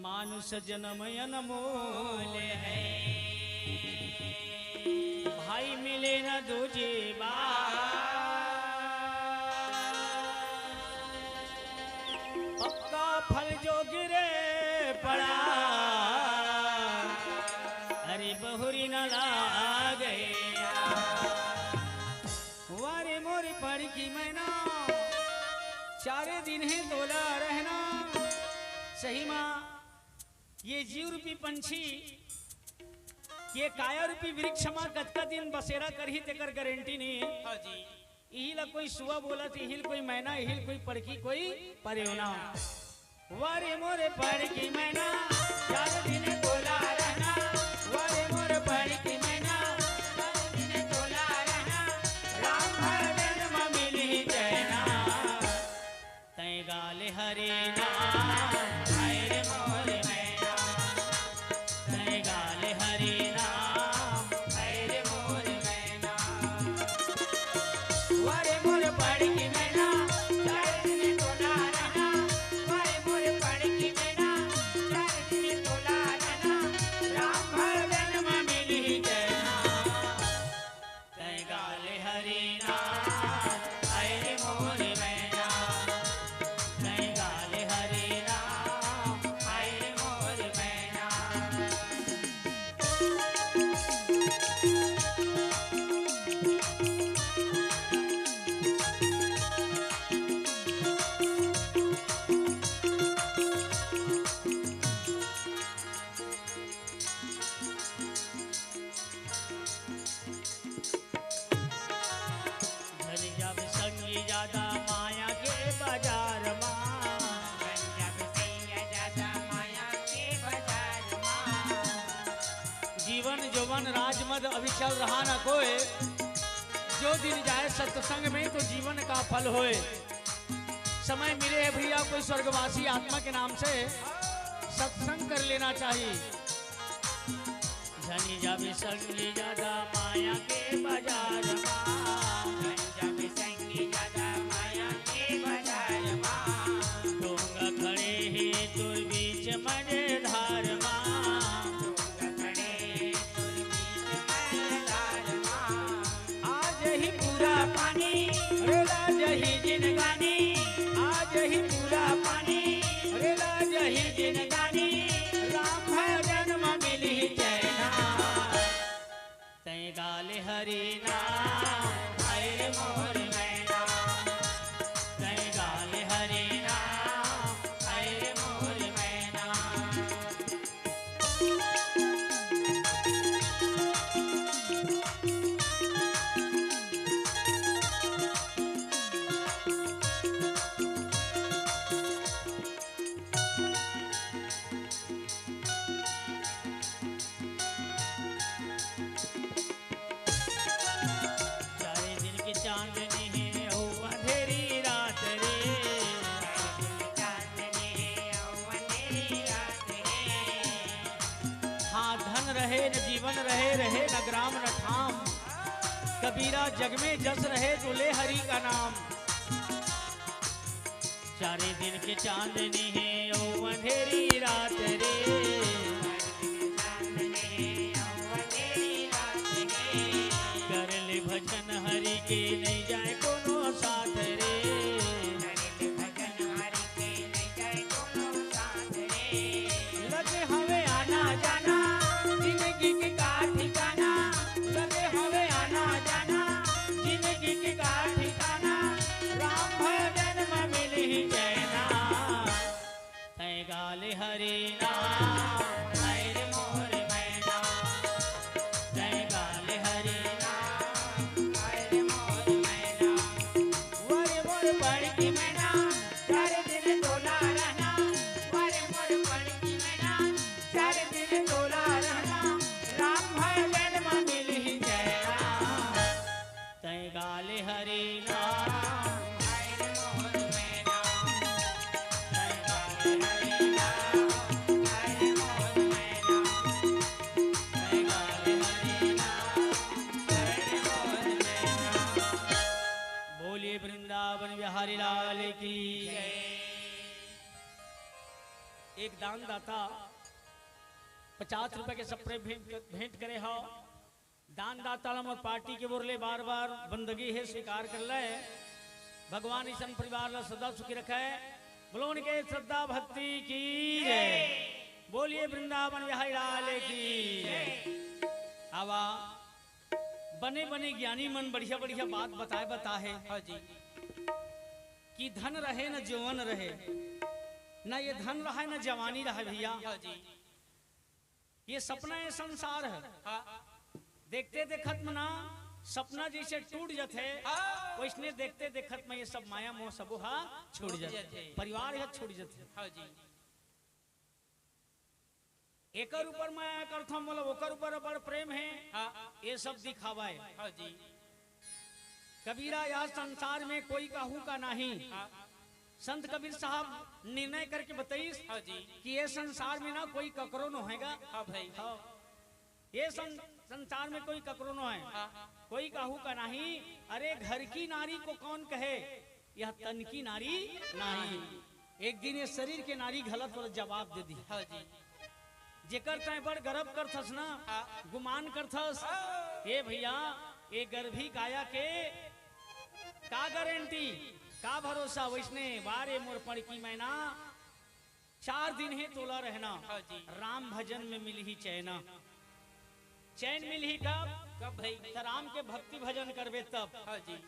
मानुष जन्म अनमोल है, भाई मिले न दूजे पक्का फल जो गिरे पड़ा, अरे बहुरी न लागे वारे मोरी पड़ की मैना, चारे दिन है तोला रहना। सही माँ ये जीव रूपी पंछी ये काया रूपी वृक्ष माँ कतका दिन बसेरा कर ही तेकर गारंटी नहीं। हाँ जी इहिल कोई सुआ बोला तो इहिल कोई मैना, इहिल कोई पड़की कोई परियोना। वारे मोरे पड़की मैना चार दिन तोला रहना, वारे मोरे पड़की मैना चार दिन तोला रहना, राम भजन में मिली जैना, तै गाले हरे नाम हरे मोरे मैना, तै गाले हरे नाम हरे मोरे मैना। वारे मोरे पड़की मैना चार दिन तोला रहना, वारे मोरे पड़की मैना चार दिन तोला रहना, राम भजन में मिली जैना, तै गाले हरे नाम हरे मोरे मैना, तै गाले हरे नाम हरे मोरे मैना। घर जब संगी ज्यादा माया के बाजार माँ, जब संगी ज्यादा माया के बाजार माँ, जीवन जौवन राजमद अभी चल रहा न कोई, जो दिन जाए सत्संग में तो जीवन का फल होए। समय मिले है भैया कोई स्वर्गवासी आत्मा के नाम से सत्संग कर लेना चाहिए। धनी जब संगी ज्यादा माया के बाजार माँ, जब संगी ज्यादा माया के बाजार माँ, डोंगा खड़े ही तुर बीच मजेदार माँ, डोंगा खड़े ही तुर बीच मजेदार माँ, आज ही पूरा पानी रेला जही जिनगानी, आज ही पूरा पानी रेला जही जिनगानी, राम भजन में मिली जैना, तै गाले हरि नाम हरे मोरे मैना, तै गाले हरि नाम हरे मोरे मैना। चारे दिन की चांदनी है ओ अंधेरी रात रे, चांदनी है ओ अंधेरी रात रे, हाँ धन रहे न जीवन रहे, रहे न ग्राम न ठाम, कबीरा जग में जस रहे तो ले हरि का नाम। चारे दिन की चांदनी है ओ अंधेरी रात रे, कर ले भजन हरि के नहीं जाए कोनो साथ रे, लगे हवे आना जाना जिंदगी के का ठिकाना, लगे हवे आना जाना जिंदगी के का ठिकाना, राम भजन में मिली जैना, तै गाले हरि नाम हरे मोरे मैना, तै गाले हरि नाम हरे मोरे मैना। वारे मोरे पड़की मैना चार दिन तोला रहना, वारे मोरे पड़की मैना चार दिन तोला रहना, राम भजन में मिली जैना, तै गाले हरि नाम हरे मोरे मैना, तै गाले हरि नाम एक दान दाता 50 रुपए के सप्रे भेंट करे हो। दान दाता और पार्टी के बोरले बार बार बंदगी है स्वीकार कर ले। भगवान ईसन परिवार ला सदा सुखी रखे। बोलो उनके श्रद्धा भक्ति की जय। बोलिए वृंदावन बिहारी लाल की। आवा बने बने ज्ञानी मन बढ़िया बढ़िया बात बता है। हाँ जी कि धन रहे न जवान रहे, न ये धन रहे न जवानी रहे भैया। हाँ जी ये सपना है संसार है। हाँ। देखते देखत में ना सपना जैसे टूट जाते वैसने देखते देखत में ये सब माया मोह सब छूट जाते, परिवार है छूट जाते। हाँ जी एकर ऊपर माया करता मतलब ओकर ऊपर बड़ प्रेम है। हाँ। ये सब दिखावा है। हाँ जी कबीरा या संसार में कोई काहू का नहीं। हाँ। संत कबीर साहब निर्णय करके बताइस। हाँ जी कि ये संसार में ना कोई ककरो न होएगा। हाँ भाई। हाँ ये संसार में कोई ककरो न है। हाँ। कोई काहू का नहीं। अरे घर की नारी को कौन कहे, यह तन की नारी नहीं। एक दिन ये शरीर के नारी गलत और जवाब दे दी। हाँ जी जेकर तय बड़ गर्व करथस ना। हाँ। गुमान करथस। ये भैया ये गर्भी काया के का गारंटी का भरोसा वैसने बारे मोर पड़ की मैना 4 दिन है तोला रहना। हाँ जी राम भजन में मिल ही चैना। चैन मिल ही कब भाई तो राम के भक्ति भजन करवे तब। हाँ जी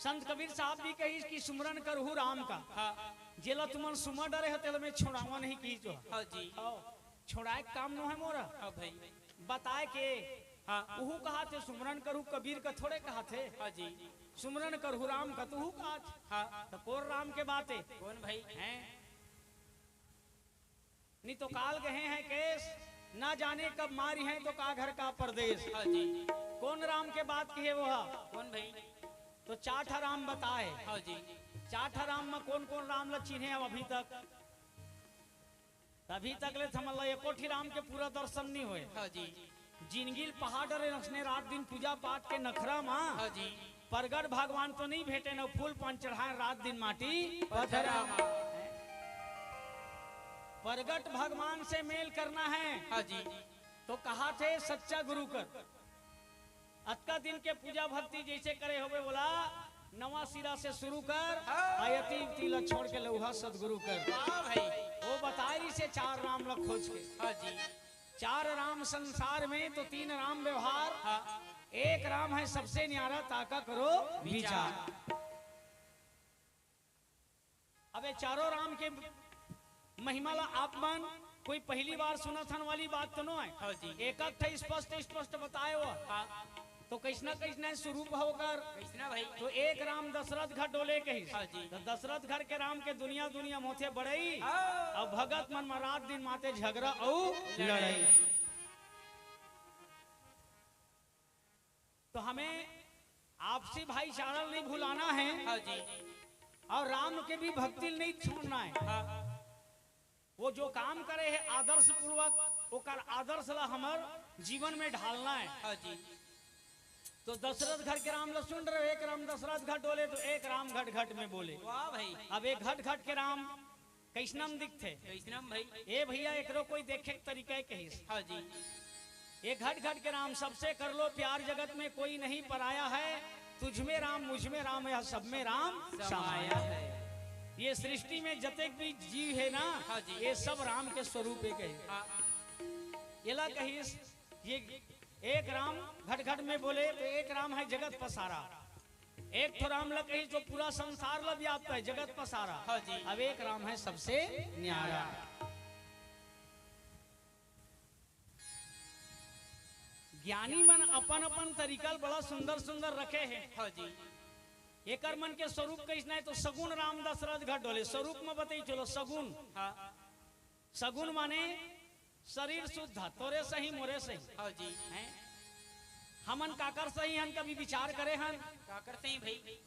संत कबीर साहब भी कही कि सुमरन करहु राम का। हाँ। जेला तुमन सुमर डरे है मैं छोड़ावा नहीं की जो। हाँ जी छोड़ाए काम न है मोरा। हाँ भाई बताए के। हाँ उहू कहा थे सुमरन करू कबीर का थोड़े कहा थे। हाँ जी सुमरन करहु राम का तू कहा। हाँ तो कौन राम के बात है कौन भाई हैं। नहीं तो काल गए हैं केस ना जाने कब मारी हैं तो का घर का परदेश। हाँ जी कौन राम के बात की है वो कौन भाई तो 4 राम बताए। हाँ जी 4 राम में कौन कौन राम ल चिन्हे अभी तक ले थमल एकोठी राम के पूरा दर्शन नहीं हुए। हाँ जी जिनगिल पहाड़ रखने रात दिन पूजा पाठ के नखरा माँ। हाँ जी परगट भगवान तो नहीं भेटे न फूल पान चढ़ाए रात दिन माटी पथरा। परगट भगवान से मेल करना है। हाँ जी तो कहा थे सच्चा गुरु कर। अतका दिन के पूजा भक्ति जैसे करे होवे बोला नवा सिरा से शुरू कर। आयती तिला छोड़ के लौहा सदगुरु कर। हाँ भाई वो बताई से 4 राम ल खोज के। हाँ जी 4 राम संसार में तो 3 राम व्यवहार। हाँ। एक राम है सबसे न्यारा ताका करो विचार। अबे चारों राम के महिमा ला आप मन कोई पहली बार सुना था वाली बात तो न है। हाँ जी एक स्पष्ट बताए हुआ। हाँ। तो कैसना स्वरूप होकर कैसना भाई तो एक राम दशरथ घर डोले कही। हाँ जी तो दशरथ घर के राम के दुनिया मोथे बढ़ई। हाँ। अब भगत मन में रात दिन माते झगड़ा और लड़ाई। तो हमें आपसी भाईचारा नहीं भुलाना है। हाँ जी और राम के भी भक्ति नहीं छोड़ना है। हाँ। वो जो काम करे है आदर्श पूर्वक ओकर आदर्श ला हमार जीवन में ढालना है। हाँ जी तो दशरथ घर के राम ला सुन रहे एक राम दशरथ घट डोले तो एक राम घट घट में बोले। वाह भाई अब एक घट घट के राम कैसनम दिखते कैसनम भाई ए भैया एकरो कोई देखे तरीके कहिस। हाँ जी ये घट घट के राम सबसे कर लो प्यार जगत में कोई नहीं पराया है। तुझमें राम मुझमें राम या सब में राम समाया है। ये सृष्टि में जतेक भी जीव है ना। हाँ जी ये सब राम के स्वरूप है कही। हाँ। ये ला कहिस ये एक राम घट घट में बोले तो एक राम है जगत पसारा। एक तो राम लग कही जो पूरा संसार ला व्याप्त है जगत पसारा। हाँ जी अब एक राम है सबसे न्यारा। ज्ञानी मन अपन अपन तरीका बड़ा सुंदर रखे हैं। हाँ जी एक मन के स्वरूप कैसना है तो सगुन राम दशरथ घट डोले स्वरूप में बताई चलो सगुन। हाँ। सगुन माने शरीर शुद्ध तोरे सही मोरे सही। हाँ जी हैं हमन काकर सही हन कभी विचार करे हन काकर सही भाई।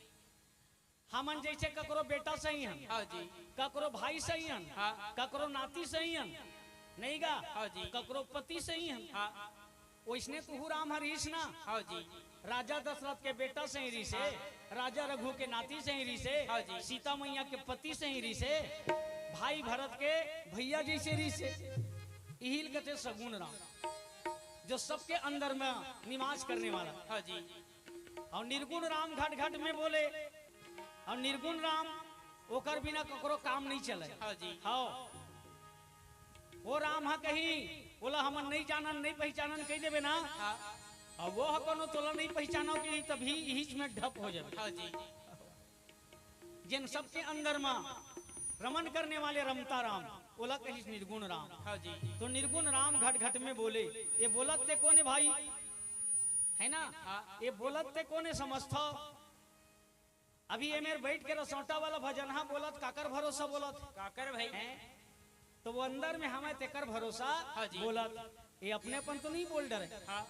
हमन जैसे ककरो बेटा सही हन। हाँ जी ककरो भाई सही हन। हाँ। ककरो नाती सही हन नहीं गा। हाँ जी ककरो पति सही हन। हाँ। वैसने तुहू राम हरीश ना। हाँ जी राजा दशरथ के बेटा से ही रिसे। हाँ। राजा रघु के नाती से ही रिसे। हाँ जी सीता मैया के पति से ही रिसे। भाई भरत के भैया जैसे रीसे इहिल कहते सगुण राम, जो सबके अंदर में निवास करने वाला। हाँ जी। और निर्गुण राम घट घट में बोले, और निर्गुण राम ओकर बिना ककरो काम नहीं चले। हाँ जी। हाँ वो राम है कहीं बोला हमन नहीं जानन नहीं पहचानन कह देवे ना। हाँ। और वो कोनो तोला नहीं पहचानो कि तभी इहिच में ढप हो जाए। हाँ जी। जिन सबके अंदर में रमन करने वाले रमता राम बोला कहीं निर्गुण राम। हाँ जी। तो निर्गुण राम घट घट में बोले, ये बोलत ते कोने भाई है ना। हाँ। ये बोलत ते कोने समझता। अभी ये मेरे बैठ के रसौटा वाला भजन हाँ बोलत काकर भरोसा बोलत काकर भाई है। तो वो अंदर में हमें तेकर भरोसा हाँ जी। बोलत, ये अपनेपन तो नहीं बोल डरे। हाँ।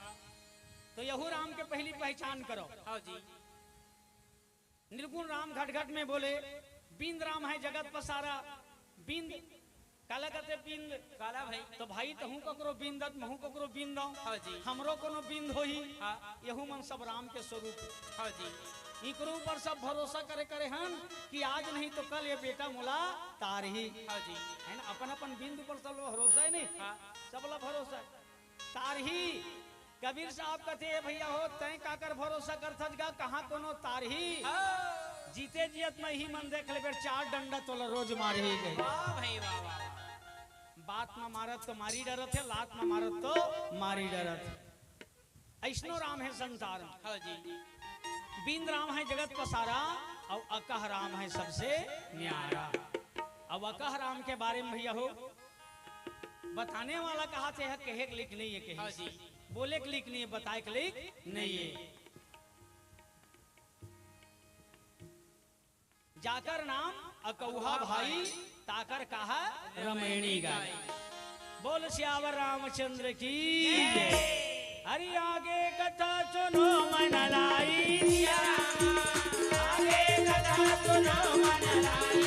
तो यहू राम के पहली पहचान करो। हाँ जी। निर्गुण राम घट घट में बोले, बिंद राम है जगत पसारा। बिंद काला कहते बिंद काला भाई। तो भाई तहू ककरो बिंदत महू ककरो बिंद हाँ जी। हमरो कोनो बिंद होही। हाँ। यहू मन सब राम के स्वरूप। हाँ जी। इकरो ऊपर सब भरोसा करे करे हन कि आज नहीं तो कल ये बेटा मोला तार ही हाँ जी। है ना। अपन अपन बिंद ऊपर सब लोग भरोसा है नहीं। हाँ। सबला भरोसा है तार ही। कबीर साहब कहते हैं भैया हो तय काकर भरोसा कर गा कहाँ कोनो तार ही। जीते जियत में ही मन देख ले बेर 4 डंडा तोला रोज मार ही गई। वाह भाई वाह वाह। बात में मारत तो मारी डरत है, लात में मारत तो मारी डरत है। ऐसनो राम है संसार में। हाँ जी। बिंद राम है जगत पसारा और अकह राम है सबसे न्यारा। अब अकह राम के बारे में भैया हो बताने वाला कहा थे है कहे के लिख नहीं है कहे। हाँ जी। बोले के लिख नहीं है बताए के लिख नहीं है। जाकर नाम अकौहा भाई ताकर कहा रमैणी गाय। बोल श्यावर रामचंद्र की हरि आगे कथा सुनो मन लाई। आगे कथा सुनो मन लाई।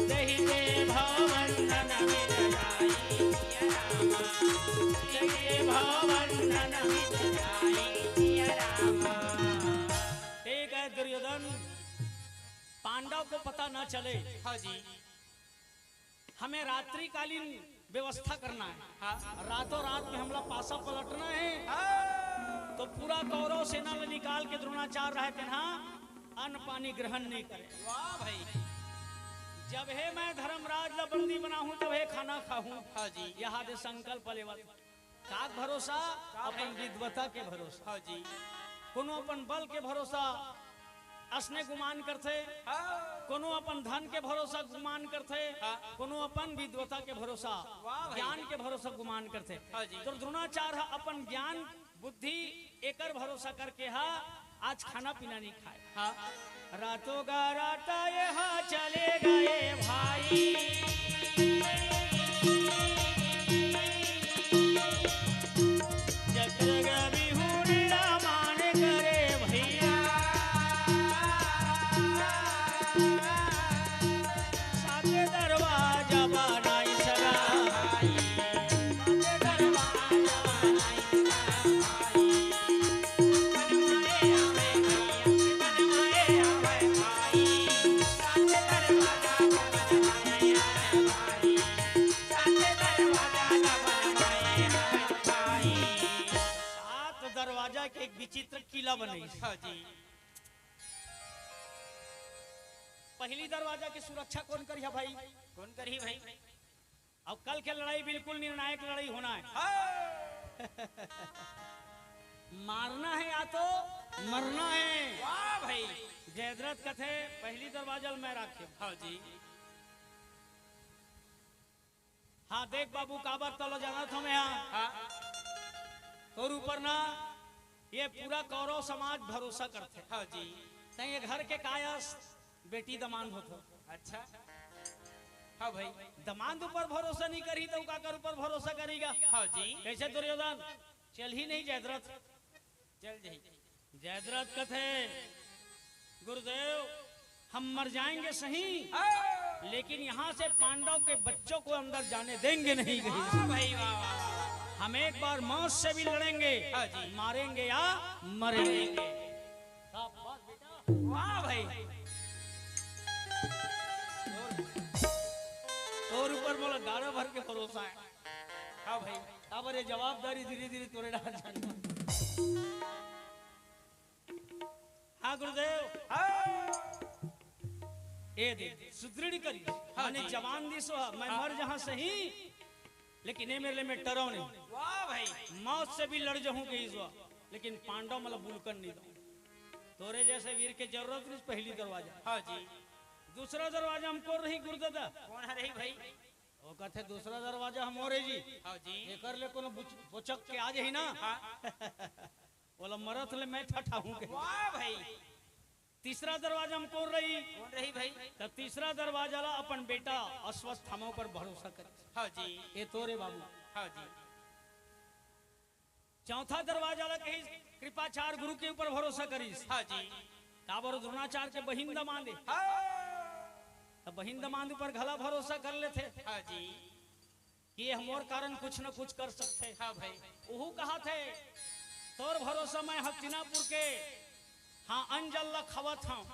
दही दे भवंदन मित जाई। दही भवंदन मित जाई। एक है दुर्योधन पांडव को पता न चले। हाँ जी। हमें रात्रिकालीन व्यवस्था करना है। हाँ। रातों रात में हमला पासा पलटना है। हाँ। तो पूरा कौरव सेना में निकाल के द्रोणाचार्य रहते हैं अन्न पानी ग्रहण नहीं करे। वाह भाई। जब है मैं धर्मराज ला बंदी बना हूं तब है खाना खाऊं। हाँ जी। यहाँ दे संकल्प लेवल का भरोसा अपन विद्वता के भरोसा। हाँ जी। कोनो अपन बल के भरोसा असने गुमान करते। हाँ। कोनो अपन धन के भरोसा गुमान करते। हाँ। कोनो अपन विद्वता के भरोसा वाह भाई। ज्ञान के भरोसा गुमान करते। हाँ जी। तो द्रोणाचार्य अपन ज्ञान बुद्धि एकर भरोसा करके हा आज खाना पीना नहीं खाए। हाँ। रातों का राता यहाँ चले गए भाई। चक्र बिहुड़ी रामान करे भैया। साथे दरवाजा बनाई सगा भाई। साथे दरवाजा बनाई सगा दरवाजा के एक विचित्र किला बने। हाँ जी। पहली दरवाजा की सुरक्षा कौन करिया भाई? कौन करी भाई? अब कल के लड़ाई बिल्कुल निर्णायक लड़ाई होना है। मारना है या तो मरना है। वाह भाई। जयद्रथ कथे पहली दरवाजा में रखे। हाँ जी। हाँ देख बाबू काबर तलो जाना था मैं यहाँ। हाँ। और ऊपर ना ये पूरा कौरव समाज भरोसा करते। हाँ जी। ये घर के कायस बेटी दमांद होतो। अच्छा। हाँ भाई। दमांद ऊपर भरोसा नहीं करी तो काकर ऊपर भरोसा करेगा। हाँ जी। कैसे दुर्योधन चल ही नहीं जयद्रथ चल जाइए। जयद्रथ कथे गुरुदेव हम मर जाएंगे सही लेकिन यहाँ से पांडव के बच्चों को अंदर जाने देंगे नहीं। वाह भाई वाह वाह। हम एक बार मौत से भी लड़ेंगे। हाँ जी। मारेंगे या मरेंगे। वाह भाई। तोर ऊपर मोला गाड़ा भर के भरोसा है। हाँ भाई अब ये जवाबदारी धीरे धीरे तोरे डाल जाना। हाँ गुरुदेव ए दे सुदृढ़ करी माने जवान दिसो मैं मर जहां सही लेकिन ये मेरे लिए मैं डरो नहीं। वाह भाई मौत से भी लड़ जाऊं के इस लेकिन पांडव मतलब बुलकन नहीं दो। तोरे जैसे वीर के जरूरत नहीं। पहली दरवाजा हाँ जी दूसरा दरवाजा हमको रही गुरुदादा कौन है रही भाई वो कहते दूसरा दरवाजा हम और जी हाँ जी ये कर ले कोनो बोचक के आज ही ना हाँ बोला मरत ले मैं ठठा हूं के। वाह भाई तीसरा दरवाजा हम कौन रही कौन रही भाई तब तीसरा दरवाजा ला अपन बेटा अस्वस्थ हमों पर भरोसा करे। हाँ जी ये तोरे बाबू। हाँ जी चौथा दरवाजा ला कही कृपाचार गुरु के ऊपर भरोसा करीस। हाँ जी काबर द्रोणाचार्य के बहिन दमांदे हाँ तब बहिन दमांद ऊपर घला भरोसा कर लेते हाँ जी कि ये हमोर कारण कुछ न कुछ कर सकते। हाँ भाई ओहू कहा थे तोर भरोसा मैं हस्तिनापुर के हाँ अंजल ला खवत हूँ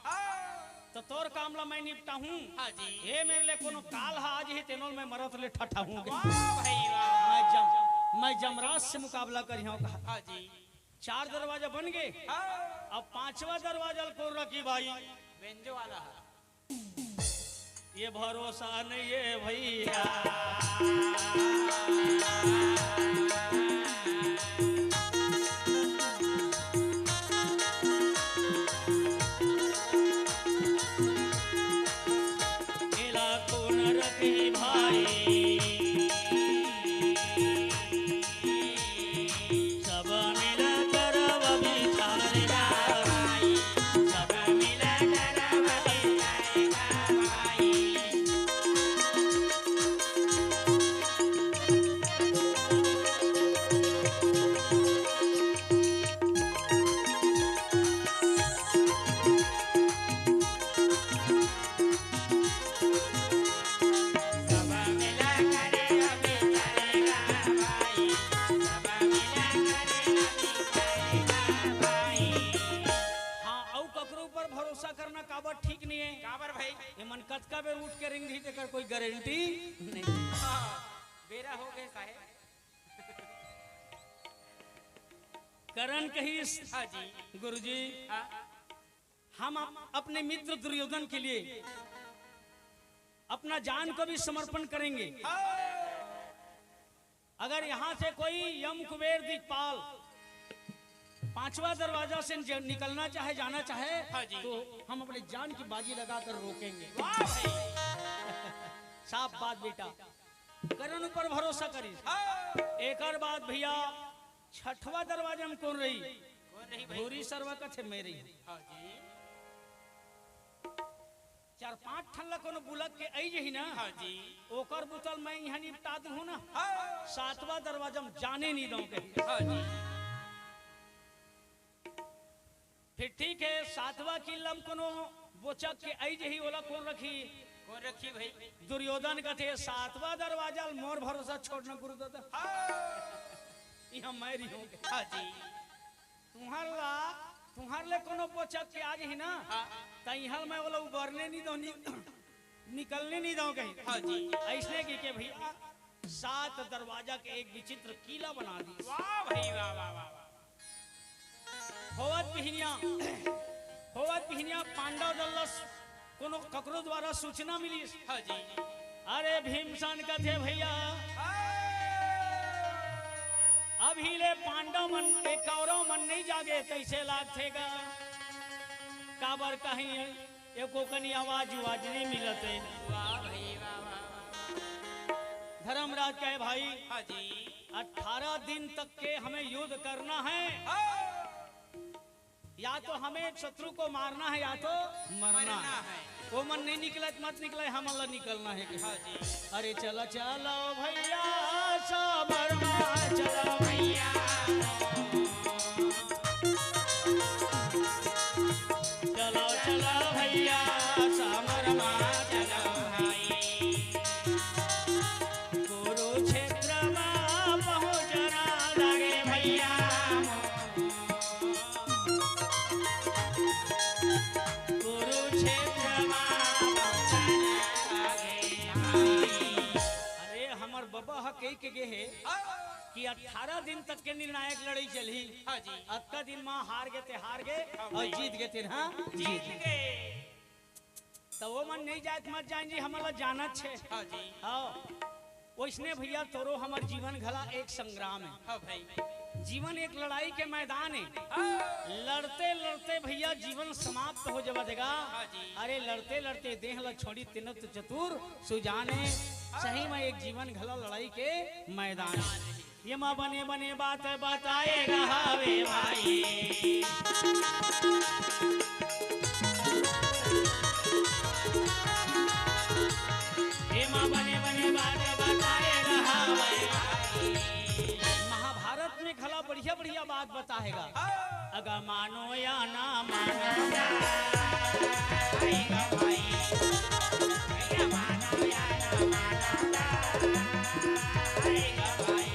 तो तोर काम ला मैं निपटा हूँ। हाँ जी ये मेरे लिए कोनो काल हा आज ही तेनोल मैं मरत ले ठठा हूँ। वाह भाई वाह मैं जमराज से मुकाबला करी हूँ कहा। हाँ जी 4 दरवाजा बन गए हाँ अब 5वां दरवाजा को रखी भाई बेंजो वाला है ये भरोसा नहीं है भैया केला को न रखी भाई सब मिला कर विचारना भाई सब मिला कर विचारना भाई। सब मिला करे अभी चलेगा भाई सब मिला करे अभी चलेगा भाई। हाँ औ ककरो ऊपर भरोसा करना काबर ठीक नहीं है। काबर भाई ये मन कतका बेर उठ के रिंग दी तेकर कोई गारंटी नहीं। हाँ बेरा हो गए साहेब करण कही हाँ जी गुरुजी हाँ हम अपने मित्र दुर्योधन के लिए अपना जान को भी समर्पण करेंगे। अगर यहाँ से कोई यम कुबेर दिक्पाल 5वां दरवाजा से निकलना चाहे जाना चाहे हाँ जी। तो हम अपने जान की बाजी लगाकर रोकेंगे। वाह भाई साफ बात बेटा करण ऊपर भरोसा करी। हाँ एक और बात भैया 6वां दरवाजा में कौन रही कौन रही भाई भूरी सर्व कथे मेरी हाँ जी 4-5 ठन ला कोनो बुलक के आई जही ना हाँ जी ओकर बुतल मैं यहाँ निपटा दूं ना। हाँ 7वां दरवाजा में जाने नहीं दूं कहीं। हाँ जी फिर ठीक है 7वां किला में कोनो बोचक के आई जही ओला कौन रखी कौन रखी भाई दुर्योधन का थे 7वां दरवाजा मोर भरोसा छोड़ना गुरुदादा यहाँ मैं रही हूँ। हाँ जी तुम्हार ले कोनो बोचक के आज ही ना हाँ तैहल मैं बोला उबरने नहीं दो निकलने नहीं दो कहीं। हाँ जी ऐसने की के भैया 7 दरवाजा के एक विचित्र किला बना दी। वाह भाई वाह वाह वाह होवत पिहनिया पांडव दल्लस कोनो ककरो द्वारा सूचना मिली। हाँ जी अरे भीमसेन का थे भैया अभी ले पांडव मन के कौरव मन नहीं जागे कैसे लागेगा काबर कहीं एको कनी आवाज नहीं मिलते। वाह भाई वाह वाह धर्मराज कहे भाई हाँ जी 18 दिन तक के हमें युद्ध करना है। या तो हमें शत्रु को मारना है या तो मरना है। वो मन नहीं निकला मत निकला हम अल्लाह निकलना है कि हाँ जी अरे चलो चलो भैया सबरमा चलो भैया चलो चलो भैया समरमा चलो भाई कुरुक्षेत्र में पहुंचना लगे भैया कुरुक्षेत्र में पहुंचना लगे भाई। कई के गे है कि 18 दिन तक के निर्णायक लड़ाई चली। हाँ जी। अक्का दिन माँ हार गए थे और जीत गए थे। हाँ जीत गए। तो वो मन नहीं जाए मत जाए जी हमारा जानत छे। हाँ जी। हाँ वैसने भैया तोरो हमार जीवन घला एक संग्राम है। हाँ भाई। जीवन एक लड़ाई के मैदान है। लड़ते लड़ते भैया जीवन समाप्त हो जावा देगा। हाँ जी। अरे लड़ते लड़ते देह ल छोड़ी तिनत चतुर सुजाने। सही में एक जीवन घला लड़ाई के मैदान है। ये माँ बने बने बात बताएगा हवे भाई। ये माँ बने बने बात बताएगा हवे भाई। महाभारत में खला बढ़िया बढ़िया बात बताएगा। अगर मानो या ना मानो आएगा भाई। भैया मानो या ना मानो आएगा भाई।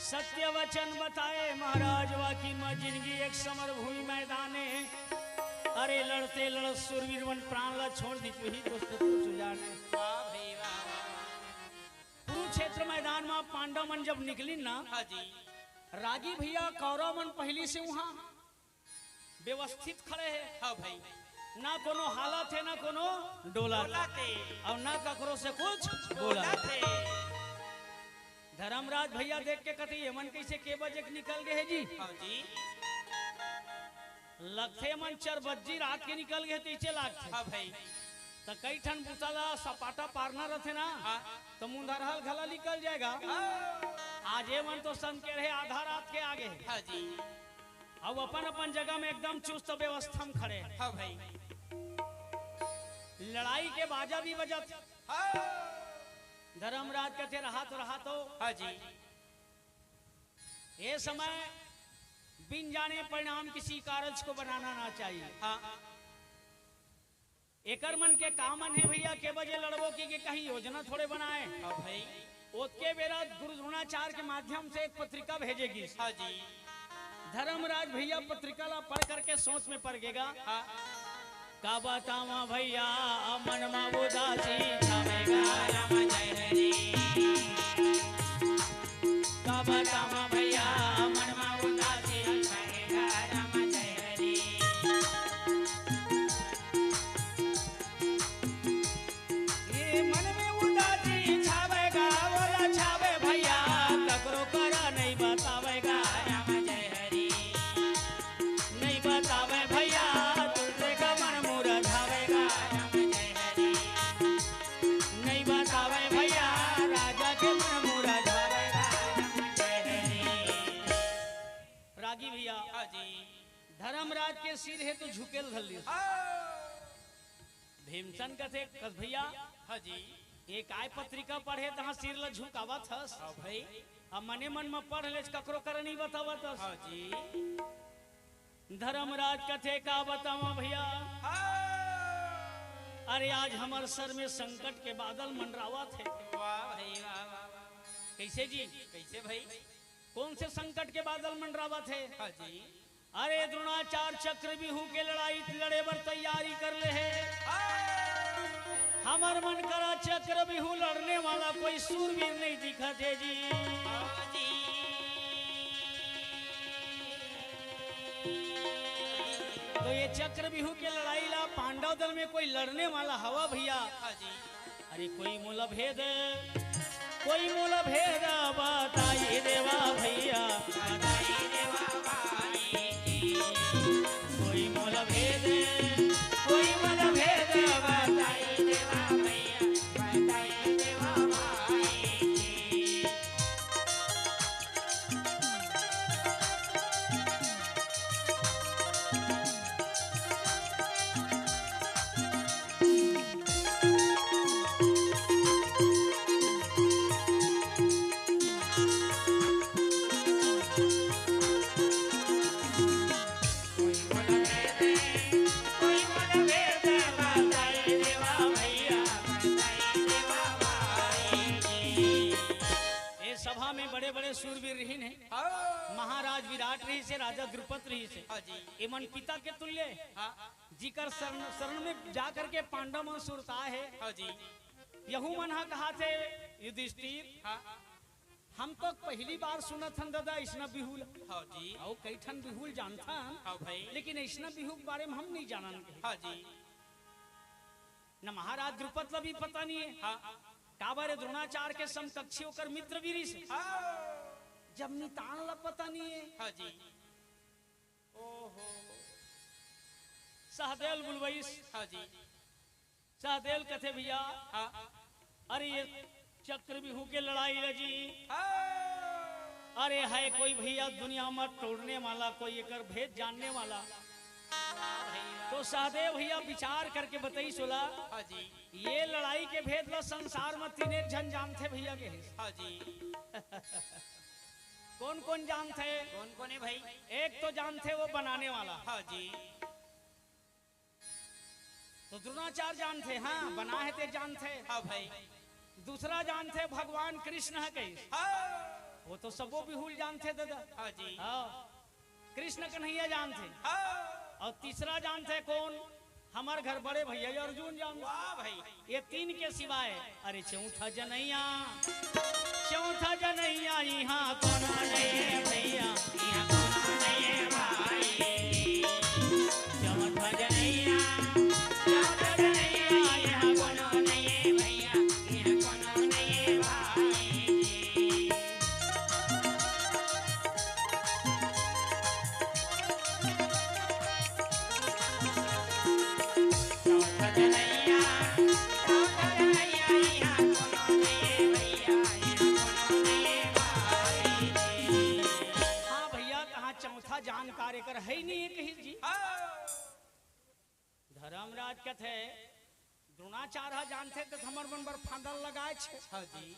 सत्य वचन बताए महाराज वाकी में जिंदगी एक समर भूमि मैदान है। अरे लड़ते लड़ सुरवीर मन प्राण ला छोड़ दी ही दोस्त सुजाने। कुरुक्षेत्र मैदान में पांडव मन जब निकली ना। हाँ जी। रागी भैया कौरव मन पहली से वहां व्यवस्थित खड़े है। हाँ भाई। ना कोनो हालत है ना कोनो डोला थे और ना ककरो से कुछ बोला थे। धर्मराज भैया देख के कहते यमन कैसे के बजे निकल गए है जी। हाँ जी। लगते मन 4 बजे रात के निकल गए तीचे लागते। हाँ भाई। तो कई ठन बुतला सपाटा पारना रहते ना। हाँ। तो मुंदरहल घला निकल जाएगा। आज ये मन तो सन के रहे आधा रात के आगे। हाँ जी। अब अपन अपन जगह में एकदम चुस्त व्यवस्था में खड़े। हाँ भाई। लड़ाई के बाजा भी बजत। धर्मराज कहते रहा तो। हाँ जी। ये समय बिन जाने परिणाम किसी कार्य को बनाना ना चाहिए। हाँ। एकर मन के कामन है भैया के बजे लड़बो की कहीं योजना थोड़े बनाए। हाँ भाई। उसके बेरा गुरु द्रोणाचार्य के माध्यम से एक पत्रिका भेजेगी। हाँ जी। धर्मराज भैया पत्रिका ला पढ़ करके सोच में पड़ गएगा। हाँ। का बतावा भैया मन में उदासी छावेगा। राम जय हरि। का बतावा भैया मन में उदासी छाएगा। राम जय हरि। ये मन में उदासी छावेगा बोला छावे भैया ककरो करा नहीं बतावेगा। राम जय हरि। नहीं बतावे भैया तुझसे का मन मुरझावेगा। राम जय हरि। नहीं बतावे भैया राजा के मन मुरझावेगा। राम जय हरि। रागी भैया हाँ जी। धर्मराज के सिर है तो झुकेल धल्ली। भीमसन कथे कस भैया हाँ जी। एक आय पत्रिका पढ़े तहाँ सिर ल झुकावत हस। हाँ भाई। अब मने मन में पढ़ ले ककरो कर नहीं बतावत हस। हाँ जी। धर्मराज कथे का बतावा भैया। अरे आज हमार सर में संकट के बादल मंडरावत है। वाह भाई वाह वाह वाह। कैसे जी कैसे भाई। कौन से संकट के बादल मंडरावत है। हाँ जी। अरे द्रोणाचार्य चक्रव्यूह के लड़ाई लड़े बर तैयारी कर ले है। हमार मन करा चक्रव्यूह लड़ने वाला कोई सूरवीर नहीं दिखत है जी। हाँ जी। तो ये चक्रव्यूह के लड़ाई ला पांडव दल में कोई लड़ने वाला हवा भैया। हाँ जी। अरे कोई मूल भेद बताइए देवा भैया। बताइए देवा भाई जी। कोई मूल भेद बताइए देवा भैया। बताइए देवा भाई जी। जाट रही से राजा द्रुपद रही से हाँ जी एमन पिता के तुल्य हाँ जीकर शरण में जा करके पांडव मन सुरता है हाँ जी यहू मन हा कहा थे युधिष्ठिर हाँ हम तो पहली बार सुनत हन दादा ऐसा बिहुल हाँ जी और कई ठन बिहुल जानता हाँ भाई लेकिन ऐसा बिहू के बारे में हम नहीं जानन हाँ जी न महाराज द्रुपद ला भी पता नहीं है हाँ काबर द्रोणाचार्य के समकक्षी होकर मित्र वीरी से हाँ जब नितान ला पता नहीं है हाँ जी ओहो सहदेव बुलवैस हाँ जी सहदेव कथे भैया हाँ अरे ये चक्र बिहू के लड़ाई रजी हाँ अरे है कोई भैया दुनिया में तोड़ने वाला कोई एक भेद जानने वाला तो सहदेव भैया विचार करके बताई सोला हाँ जी ये लड़ाई के भेद ला संसार में तीन जन जानते भैया के हाँ जी कौन कौन जानते कौन है भाई एक तो जानते वो बनाने वाला हाँ जी तो द्रोणाचार्य जानते हाँ बना है ते जानते हाँ भाई दूसरा जानते भगवान कृष्ण है कैसे हाँ वो तो सबो बिहुल जानते दादा हाँ जी हाँ कृष्ण कन्हैया जानते हाँ और तीसरा जानते कौन हमार घर बड़े भैया अर्जुन जानते वाह भाई ये तीन के सिवाय अरे चौथा जनैया यहाँ कौन नहीं भैया यहाँ कौन नहीं है भाई चौथा जनैया चौथा जनैया यहाँ कौन नहीं है भैया यहाँ कौन नहीं है भाई चौथा जनैया यहाँ कौन नहीं है भैया यहाँ कौन नहीं है भाई हाँ भैया कहाँ चौथा जानकार कर है ही नहीं है कहीं जी धर्मराज कथे द्रोणाचार्य जानते तो हमर मन बर फांदल लगाए छे हाँ जी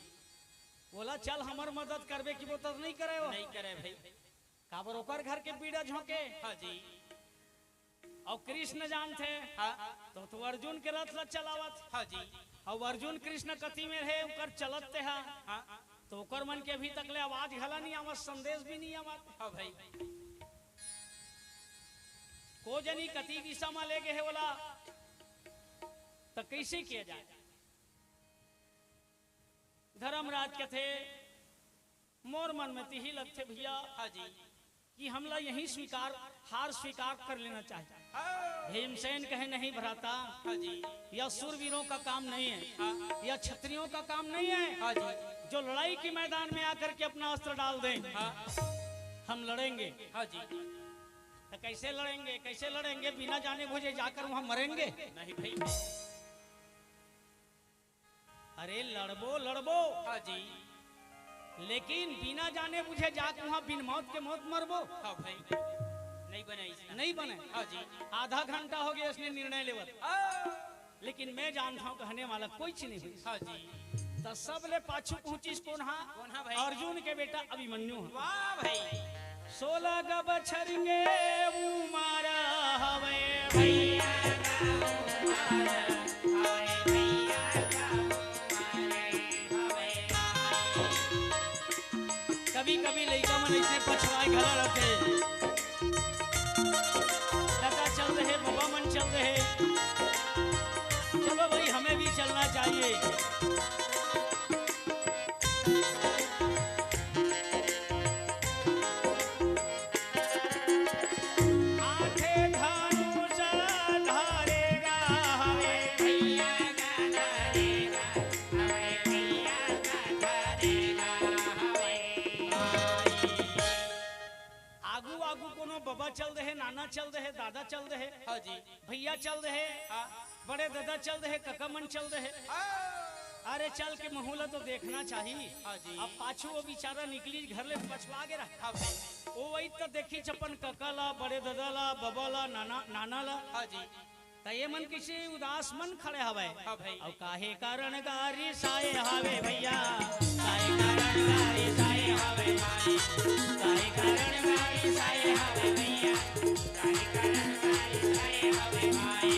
बोला चल हमर मदद करबे की वो तो नहीं करे वो नहीं करे भाई काबर ओकर घर के पीड़ा झोंके हाँ जी और कृष्ण जानते हाँ तो अर्जुन के रथ ला चलावत हाँ जी और अर्जुन कृष्ण कथी में है ओकर चलते है हाँ तो ओकर मन के अभी तक ले आवाज हला नहीं आवत संदेश भी नहीं आवत हाँ भाई को जनी कति दिशा में ले गए बोला तो कैसे किया जाए धर्मराज के थे मोर मन में तिही लगते भैया हाँ जी कि हमला यही हार स्वीकार कर लेना चाहिए हाँ भीमसेन कहे नहीं भ्राता हाँ जी यह सूरवीरों का काम नहीं है हाँ यह क्षत्रियों का काम नहीं है हाँ जी जो लड़ाई के मैदान में आकर के अपना अस्त्र डाल दें हाँ हम लड़ेंगे हाँ जी तो कैसे लड़ेंगे बिना जाने बुझे जाकर वहां मरेंगे नहीं भाई अरे लड़बो हाँ जी लेकिन बिना जाने बुझे जाकर वहां बिन मौत के मौत मरबो हाँ भाई नहीं बने इसका नहीं बने हाँ जी आधा घंटा हो गया इसने निर्णय लेवत हाँ लेकिन मैं जानता हूँ कहने वाला कोई चीज नहीं हुई हाँ जी तो सब ले पाछू पहुंची कौन कौन हा भाई? अर्जुन के बेटा अभिमन्यु है वाह भाई 16 का बछरंगे उमारा हवे भैया हमारा हवे भैया हमारे कभी कभी लड़का मन ऐसे पछवाए घरा रहते दादा चल रहे बाबा मन चल रहे चलो भाई हमें भी चलना चाहिए बाबा चल रहे नाना चल रहे दादा चल रहे हाँ जी भैया चल रहे हाँ बड़े दादा चल रहे कका मन चल रहे अरे चल के महूला तो देखना चाहिए हाँ जी। अब पाछू वो बेचारा निकली घर ले पछवा के रहा हाँ भाई वो वही तो देखी चपन कका ला बड़े दादा ला बाबा ला नाना ला हाँ जी तो ये मन किसी उदास मन खड़े हवे हाँ भाई और काहे कारण गारी साए हवे भैया काहे कारण गारी साए हवे भाई काहे कारण गारी साए हवे भैया काहे कारण गारी साए हवे भाई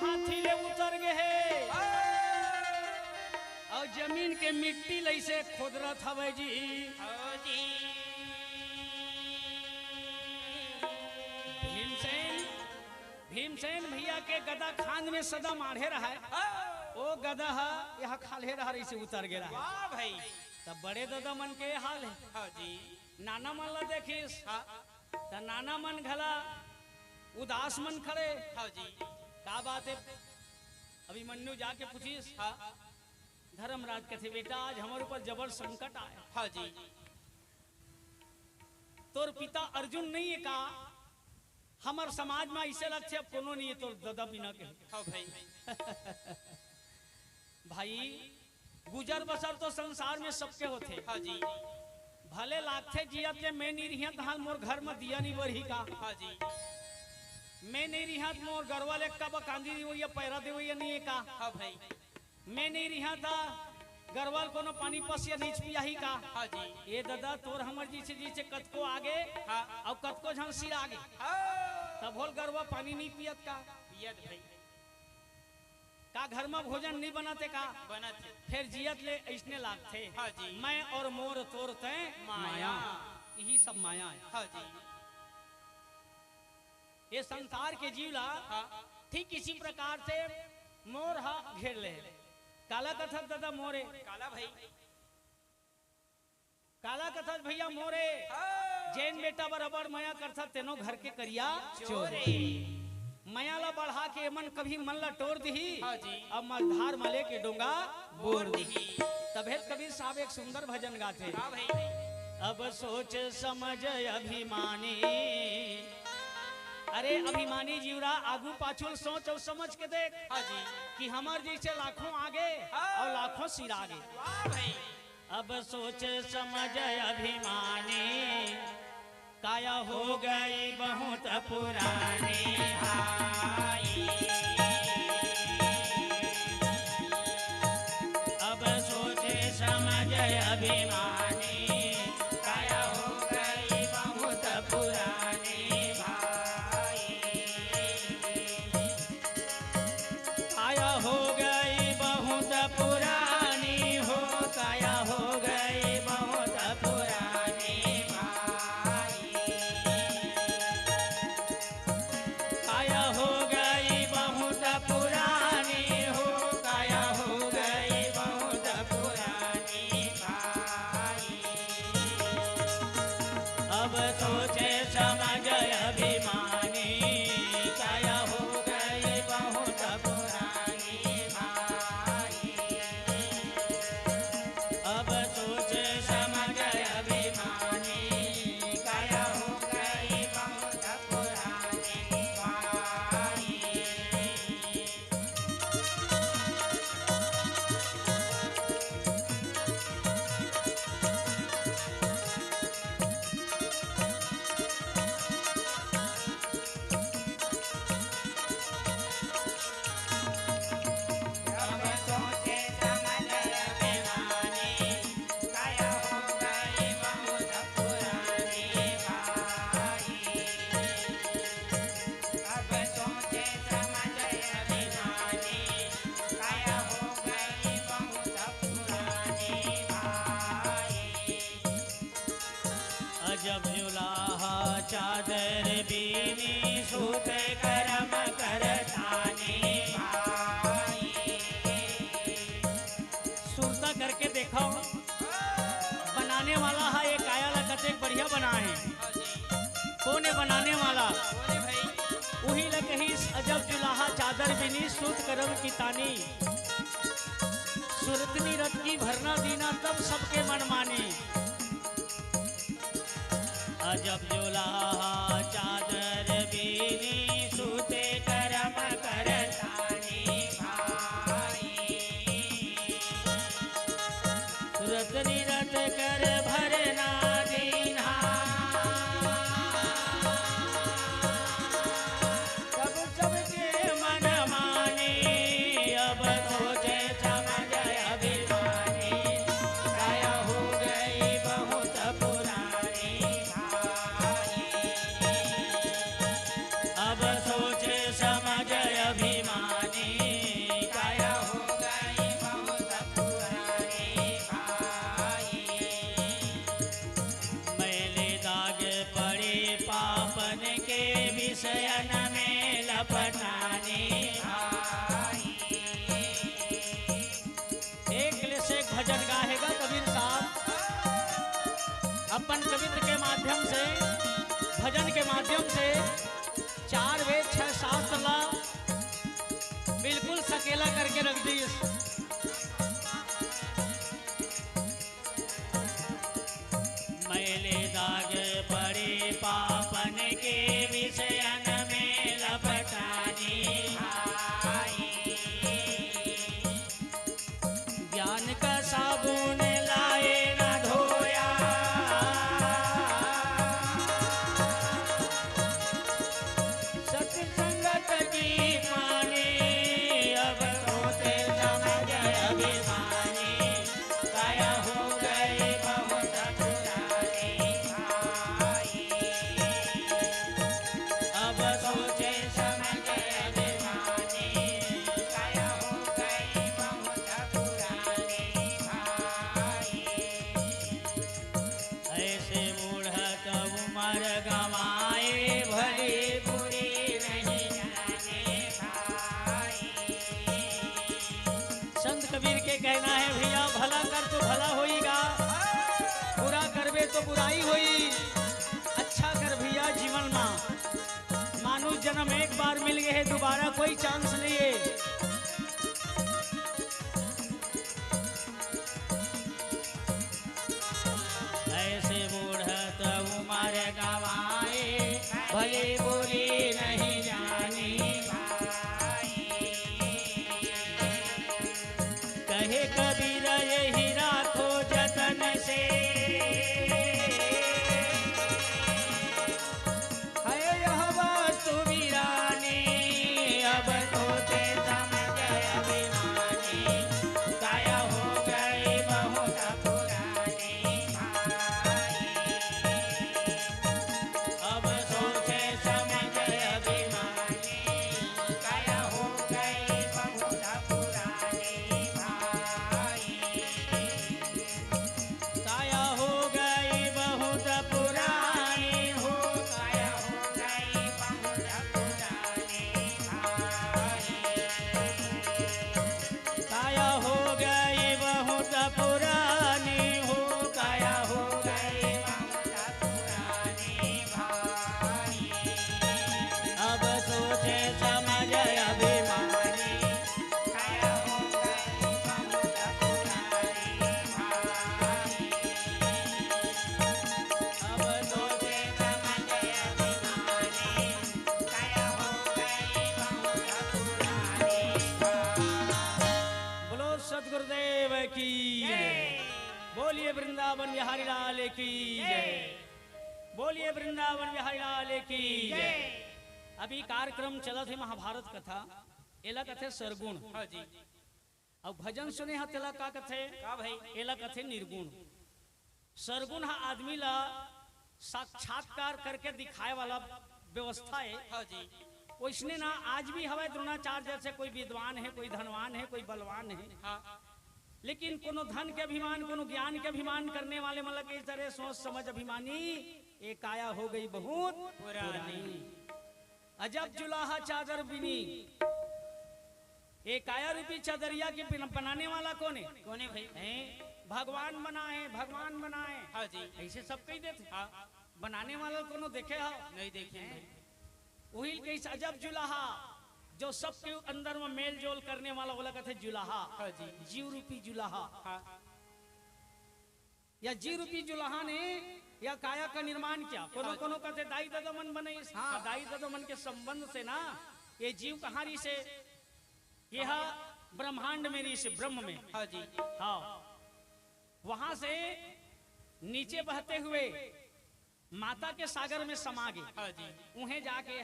हाथी ले उतर गए और जमीन के मिट्टी लैसे खोदरत हवे जी। हो जी। भीमसेन भैया के गदा खान में सदा माढ़े रहा है, ओ गदा यहाँ खाले रहा इसे उतर गया है। वाह भाई। तब बड़े दादा मन के हाल है। हो जी। नाना मन ला देखिस हाँ। त नाना मन घला उदास मन खड़े। हो जी। का बात है? अभी मन्नू जाके पूछिस। हाँ। धर्मराज कहते बेटा आज हमारे ऊपर जबर संकट आया। हो जी। तोर पिता अर्जुन नहीं है का? हमार समाज में ऐसे लक्ष्य कोनो नहीं है तोर दादा बिना के। हो भाई। भाई गुजर बसर तो संसार में सबके होते। हो जी। भले लाखे जियत जे मैं नहीं रिहत हाल मोर घर में दिया नहीं बरही का। हो जी। मैं नहीं रिहत मोर गरवा ले कब कांदी दी या पैरा दे या नहीं है का। हो भाई। मैं नहीं रिहा था गरवाल कोनो पानी पस या नीच पिया ही का। हो जी। ये दादा तोर हमर जी कतको आगे हाँ। और कतको झंसिर आगे तब होल गरवा पानी नहीं पियत का। पियत भाई। का घर में भोजन नहीं बनाते का। बनत। फिर जियत ले ऐसने लागते। हाँ जी। मैं और मोर तोर तय माया। यही सब माया है। हो जी। ये संसार के जीवला हाँ। ठीक इसी प्रकार से मोर हा घेर ले। काला कथक दादा मोरे। काला भाई। काला कथक भैया मोरे। जैन बेटा बराबर माया करता तेनो घर के करिया चोरे। माया ला बढ़ा के मन कभी मन ला तोड़ दी। हाँ जी। अब मलधार मले के डोंगा बोर दी। तबेत कबीर साहब एक सुंदर भजन गाते। हाँ भाई। अब सोच समझ अभिमानी। अरे अभिमानी जीवरा आगू पाछुल सोच और समझ के देख। हाँ जी। कि हमार जैसे लाखों आगे और लाखों सिर आगे। वाह भाई। अब सोच समझ अभिमानी काया हो गई बहुत पुरानी। अब सोचे समझ अभिमानी काया हो गई बहुत पुरानी। काया हो गई बहुत पुरानी हो काया हो गई बहुत पुरानी काया हो गई बहुत पुरानी हो काया हो गई बहुत पुरानी अब सोचे समझ अभिमानी काया हो गई बहुत पुरानी अब सोचे समझ अभिमानी काया हो गई बहुत पुरानी। अब सोचे समझ अभिमानी काया हो गई बहुत पुरानी अब सोचे समझ अभिमानी काया हो गई बहुत पुरानी अजब जुलाहा चादर बीनी सूत करम करतानी। सुरता करके देखो बनाने वाला है ये काया ला कते बढ़िया बना है। कौन है बनाने वाला? बोले भाई। वही ला कही अजब जुलाहा चादर बीनी सूत करम की तानी। सुरतनी रत की भरना दीना तब सबके मन मानी। अजब जुलाहा चादर बीनी सूते करम करतानी। सुरतनी रत कर भरना दीना तब सबके मन मानी। अब सोचे समझ अभिमानी काया हो गई बहुत पुरानी। भजन के माध्यम से 4 वेद 6 शास्त्र बिल्कुल सकेला करके रख दी। मैले दाग पड़े पापन के विषयन में लपटानी आई, ज्ञान का साबुन लाए ना धोया, सत्संगत की मानी अब होते समझ अभिमानी, काया हो गई बहुत पुरानी भाई, अब सोचे समझ अभिमानी, काया हो गई बहुत पुरानी भाई, ऐसे बूढ़त उमर गवाए भली बुरी नहीं जाने भाई, संत कबीर के कहना है भैया भला कर तो भला होईगा, बुरा करबे तो बुराई होई। अच्छा कर भैया जीवन में मानुष जन्म एक बार मिल गए है, दोबारा कोई चांस नहीं है। ऐसे बूढ़त उमर गवाए भली बुरी नहीं जानी भाई, कहे कबीर यही राखो जतन से, है यह वस्तु वीरानी, अब होते समझ अभिमानी, काया हो गई बहुत पुरानी भाई, अब सोचे समझ अभिमानी, काया हो गई बहुत पुरानी भाई, काया हो गई बहुत पुरानी, हो काया हो गई बहुत पुरानी भाई, काया हो गई बहुत पुरानी, हो काया हो गई बहुत पुरानी भाई, अब सोचे समझ अभिमानी, काया हो गई बहुत पुरानी भाई, अब सोचे समझ अभिमानी, काया हो गई बहुत पुरानी भाई। बोलो सदगुरुदेव की जय। बोलिए वृंदावन बिहारी लाल की जय। बोलिए वृंदावन बिहारी लाल की जय। अभी कार्यक्रम चला थे महाभारत कथा, एला कथे सरगुण। हाँ जी, अब भजन सुने हा तेला का कथे, का भाई, एला कथे निर्गुण। सरगुण हा आदमी ला साक्षात्कार करके दिखाए वाला व्यवस्था है। हाँ जी, वैसने ना आज भी हवा द्रोणाचार्य जैसे कोई विद्वान है, कोई धनवान है, कोई बलवान है, हाँ, लेकिन कोनो धन के अभिमान, कोनो ज्ञान के अभिमान करने वाले मतलब इस तरह सोच समझ अभिमानी, एक काया हो गई बहुत पुरानी। अजब जुलाहा चादर बिनी, एक काया रूपी चादरिया के बनाने वाला कौन है? कौन है भाई? हैं? भगवान बनाए, भगवान बनाए। हाँ जी, ऐसे सब कही देते। हाँ, बनाने वाला कोनो देखे हो? नहीं देखे हैं भाई। वही कैसे अजब जुलाहा जो सबके अंदर में मेल जोल करने वाला बोला कहते जुलाहा। हाँ जी, जीव रूपी जुलाहा, हाँ, या जीव रूपी जुलाहा ने या काया का निर्माण किया। कोनो कोनो कहते दाई ददमन बने। हाँ, दाई ददमन के संबंध से ना ये जीव कहाँ रही से, यह ब्रह्मांड में रही से, ब्रह्म में। हाँ जी, हाँ, वहां से नीचे बहते हुए माता के सागर में समा गए। हाँ जी, उन्हें जाके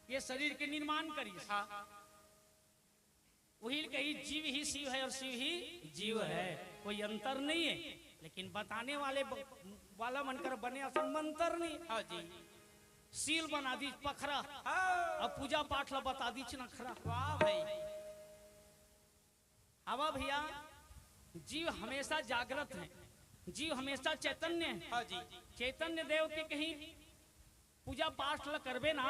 ये शरीर के निर्माण करी। हाँ, वही कही जीव ही शिव है और शिव ही जीव है, कोई अंतर नहीं है। लेकिन बताने वाला मनकर बने असन अंतर नहीं। हाँ जी, सील बना दी पखरा, हाँ, अब पूजा पाठ ला बता दी नखरा। वाह भाई, हवा भैया जीव हमेशा जागृत है, जीव हमेशा चैतन्य है। हाँ जी, चैतन्य देव के कहीं पूजा पाठ ला करबे ना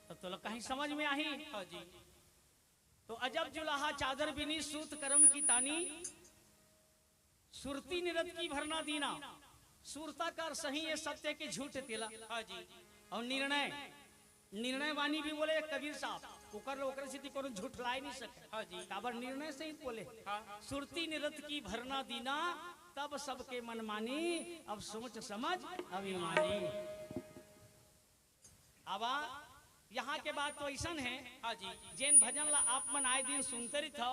तो कहीं समझ में आई। हाँ जी, तो अजब जुलाहा चादर बिनी सूत करम की तानी, सुरती निरत की भरना दीना। सुरताकार सही ये सत्य के झूठ तिला हाँ जी और निर्णय वाणी भी बोले कबीर साहब ओकर से कोनो झूठ लाई नहीं सके। हाँ जी काबर निर्णय से ही बोले हाँ सुरती निरत की भरना दीना तब सबके मन मानी अब सोच समझ अभिमानी। अब यहाँ के बात तो ऐसा है हाँ जी जैन भजन ला आप मन आए दिन सुनते रही था